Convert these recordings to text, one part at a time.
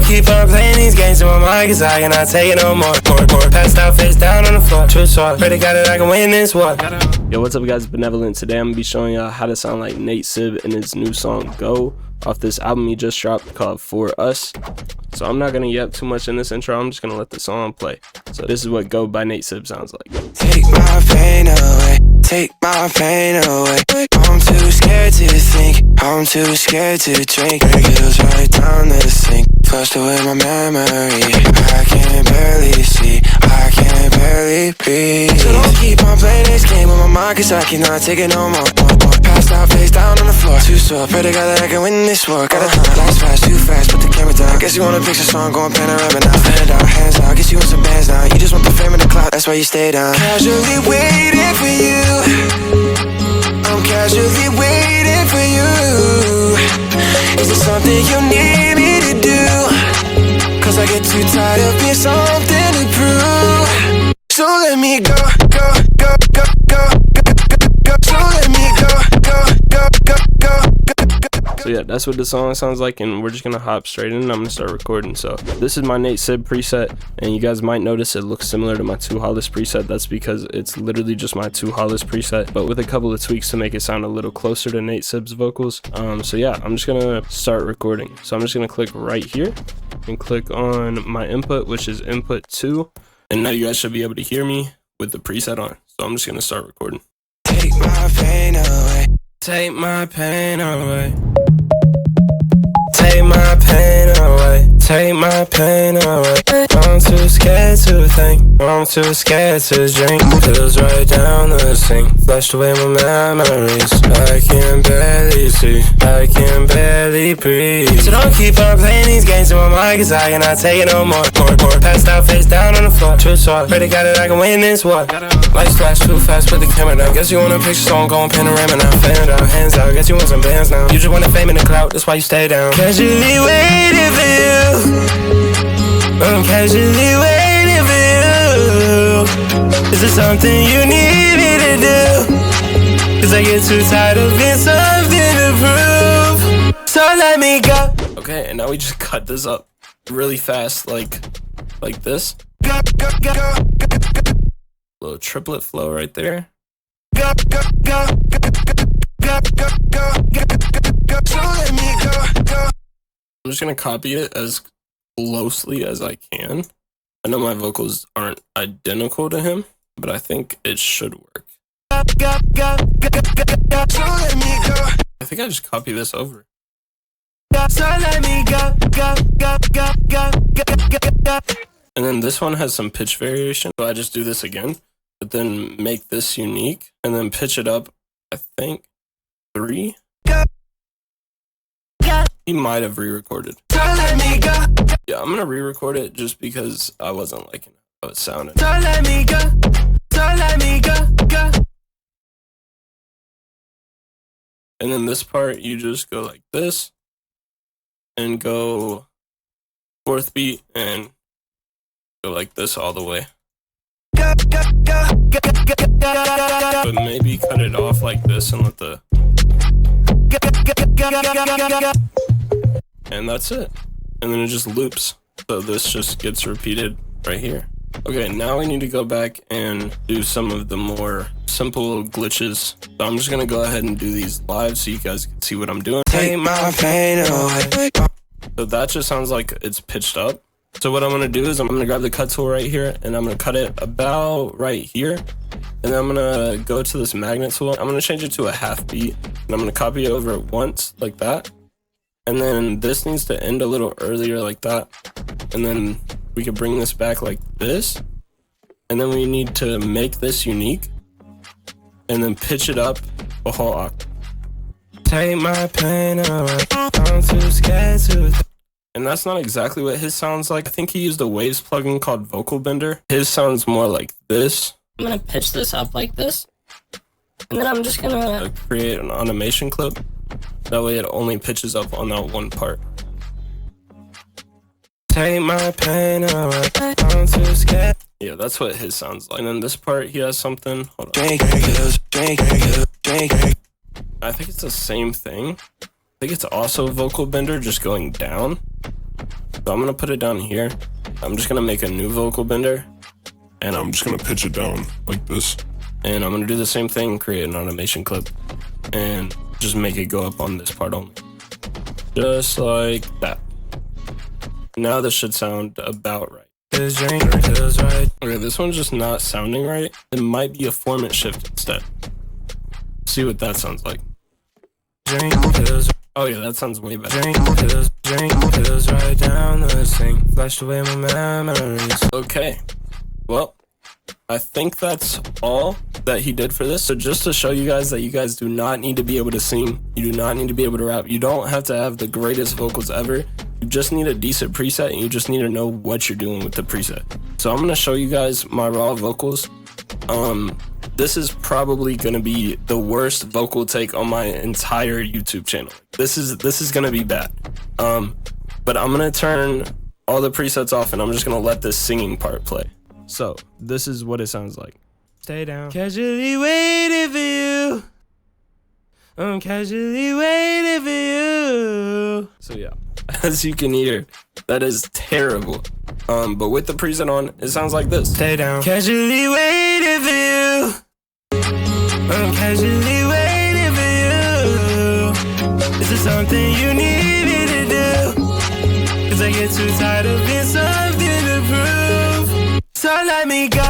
keep on playing these games in my mind, cause I cannot take it no more. Passed out face down on the floor. True sword, pray to God that I can win this war. Yo, what's up guys, BNVLNT. Today I'm gonna be showing y'all how to sound like Nate Sib in his new song Go off this album he just dropped called For Us. So I'm not gonna yap too much in this intro, I'm just gonna let the song play. So this is what Go by Nate Sib sounds like. Take my pain away, take my pain away. I'm too scared to think, I'm too scared to drink. Feels right down the sink, flushed away my memory. I can barely see, I can barely breathe. So don't keep on playing this game with my mind, cause I cannot take it no more. Passed out face down on the floor, too sore, pray to God that I can win this war. Got a lights fast, too fast, put the camera down. I guess you wanna picture song going panorama now. Hand out, hands out, guess you want some bands now. You just want the fame and the clout, that's why you stay down. Casually waiting for you, I'm casually waiting for you. Is it something you need me to do? Cause I get too tired of being something to prove. So let me go, go, go, go, go, go, go, go. So let me go, go, go, go, go, go. So yeah, that's what the song sounds like, and we're just gonna hop straight in and I'm gonna start recording. So this is my Nate Sib preset, and you guys might notice it looks similar to my Too Hollis preset. That's because it's literally just my Too Hollis preset, but with a couple of tweaks to make it sound a little closer to Nate Sib's vocals. So yeah, I'm just gonna start recording. So I'm just gonna click right here and click on my input, which is input 2, and now you guys should be able to hear me with the preset on. So I'm just gonna start recording. Take my pain away, take my pain away. Take my pain away, take my pain away. I'm too scared to think, I'm too scared to drink. Feels right down the sink, flushed away my memories. I can barely see, I can barely breathe. So don't keep on playing these games in my mind, cause I cannot take it no more. Passed out face down on the floor, true sword, pray to God that I can win this war. Lights flash too fast, put the camera down. Guess you want a picture, so I'm going panorama now. Fan out, hands out, guess you want some bands now. You just want the fame and the clout, that's why you stay down. Casually waiting for you, I'm casually waiting for you. Is it something you need me to do? Cause I get too tired of being something to prove. So let me go. Okay, and now we just cut this up really fast, like this. Go, go, go, go, go, go, go. Little triplet flow right there. Go, go, go, go, go, go, go, go, go. So let me go, go. I'm just gonna copy it as closely as I can. I know my vocals aren't identical to him, but I think it should work. Go, go, go, go, go, go. So let me go. I think I just copy this over. So let me go, go, go, go, go, go, go, go. And then this one has some pitch variation, so I just do this again, but then make this unique, and then pitch it up, I think, 3. Go, go. He might have re-recorded. So let me go. Yeah, I'm gonna re-record it just because I wasn't liking how it sounded. So let me go. So let me go, go. And then this part, you just go like this, and go 4th beat, and go like this all the way. Go, go, go, go, go, go, go. But maybe cut it off like this and let the... And that's it. And then it just loops. So this just gets repeated right here. Okay, now we need to go back and do some of the more simple glitches. So I'm just gonna go ahead and do these live so you guys can see what I'm doing. Take my pain away. So that just sounds like it's pitched up. So what I'm gonna do is I'm gonna grab the cut tool right here and I'm gonna cut it about right here. And then I'm gonna go to this magnet tool. I'm gonna change it to a 1/2 beat and I'm gonna copy it over once like that. And then this needs to end a little earlier like that. And then we can bring this back like this. And then we need to make this unique and then pitch it up a whole octave. Take my pain away. I'm too scared to. And that's not exactly what his sounds like. I think he used a Waves plugin called Vocal Bender. His sounds more like this. I'm gonna pitch this up like this, and then I'm just gonna create an automation clip. That way it only pitches up on that one part. Take my pain away. I'm too scared. Yeah, that's what his sounds like. And then this part, he has something. Hold on. I think it's the same thing. I think it's also Vocal Bender, just going down. So I'm gonna put it down here. I'm just gonna make a new vocal bender, and I'm just gonna pitch it down like this. And I'm gonna do the same thing, create an automation clip, and just make it go up on this part only. Just like that. Now this should sound about right. Okay, this one's just not sounding right. It might be a format shift instead. See what that sounds like. Oh yeah, that sounds way better. Right down the sink, flushed away my memories. Okay, well, I think that's all that he did for this. So just to show you guys that you guys do not need to be able to sing, you do not need to be able to rap, you don't have to have the greatest vocals ever. You just need a decent preset, and you just need to know what you're doing with the preset. So I'm gonna show you guys my raw vocals. This is probably gonna be the worst vocal take on my entire YouTube channel. This is gonna be bad. But I'm gonna turn all the presets off, and I'm just gonna let this singing part play. So this is what it sounds like. Stay down. Casually waiting for you. I'm casually waiting for you. So yeah, as you can hear, that is terrible. But with the preset on, it sounds like this. Stay down. Casually waiting for you. I'm casually waiting for you. Is there something you need me to do? Cause I get too tired of being something to prove. So let me go.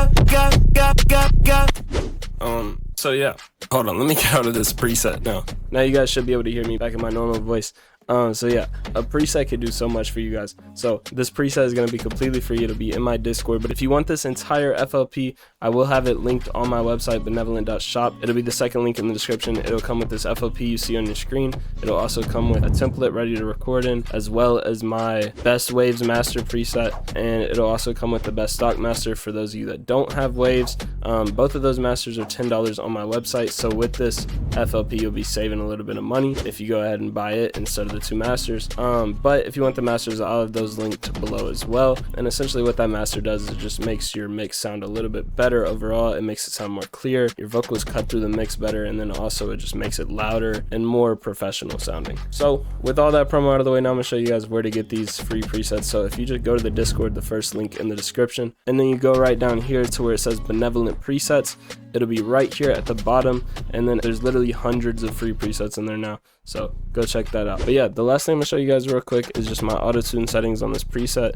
So yeah, hold on, let me get out of this preset now. Now you guys should be able to hear me back in my normal voice. So yeah, a preset could do so much for you guys. So this preset is going to be completely free. It'll be in my Discord. But if you want this entire FLP, I will have it linked on my website, BNVLNT.shop. It'll be the second link in the description. It'll come with this FLP you see on your screen. It'll also come with a template ready to record in, as well as my best waves master preset. And it'll also come with the best stock master for those of you that don't have waves. Both of those masters are $10 on my website. So with this FLP, you'll be saving a little bit of money if you go ahead and buy it instead of the two masters. But if you want the masters, I'll have those linked below as well. And essentially what that master does is it just makes your mix sound a little bit better overall. It makes it sound more clear, your vocals cut through the mix better, and then also it just makes it louder and more professional sounding. So with all that promo out of the way, now I'm gonna show you guys where to get these free presets. So if you just go to the Discord, the first link in the description, and then you go right down here to where it says Benevolent Presets, it'll be right here at the bottom, and then there's literally hundreds of free presets in there now. So go check that out. But yeah, the last thing I'm gonna show you guys real quick is just my auto-tune settings on this preset.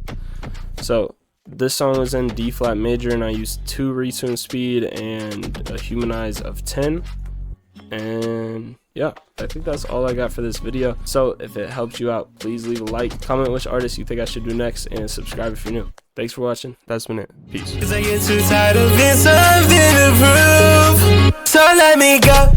So this song was in D flat major, and I used 2 retune speed and a humanize of 10. And yeah, I think that's all I got for this video. So if it helped you out, please leave a like, comment which artist you think I should do next, and subscribe if you're new. Thanks for watching. That's been it. Peace. Cause I get too tired of being something to prove. So let me go.